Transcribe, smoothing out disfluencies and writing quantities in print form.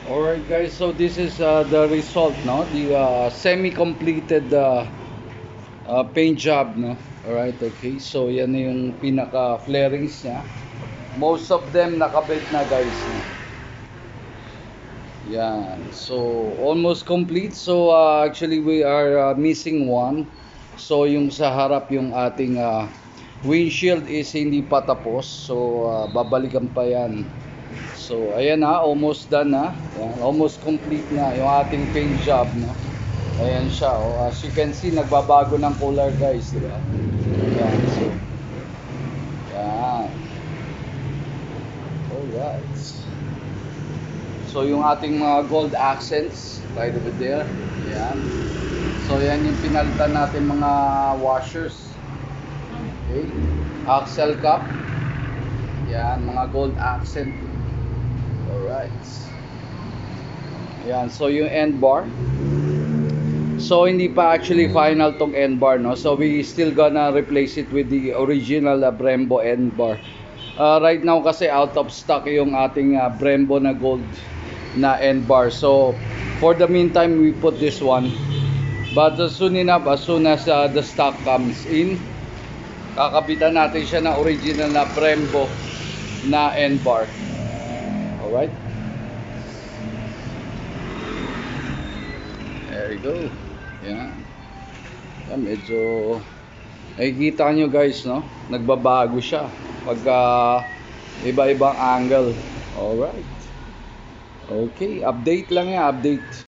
Alright guys, so this is the result, no? The semi-completed paint job, no? Alright, okay. So yan na yung pinaka flarings niya. Most of them nakabit na guys. No? Yan. So almost complete. So actually we are missing one. So yung sa harap yung ating windshield is hindi pa tapos. So babalikan pa yan. So ayan na, almost done na. Ayan, almost complete na yung ating paint job, no. Ayan siya, oh. As you can see, nagbabago ng color, guys, di ba? Ayan, so ayan. Alright. So yung ating mga gold accents right over there. Ayan. So yan yung pinalitan natin mga washers. Okay. Axle cap. Yan, mga gold accent. Alright. Yan, so yung end bar. So hindi pa actually final tong end bar, no. So we still gonna replace it with the original Brembo end bar. Right now kasi out of stock yung ating Brembo na gold na end bar. So for the meantime we put this one. But soon enough, as soon as the stock comes in, kakabitan natin siya na original na Brembo na end bar. Alright. There you go. Yan. Yan, medyo nakikita nyo guys, no? Nagbabago siya pagka iba-ibang angle. Alright. Okay, update lang yan, update.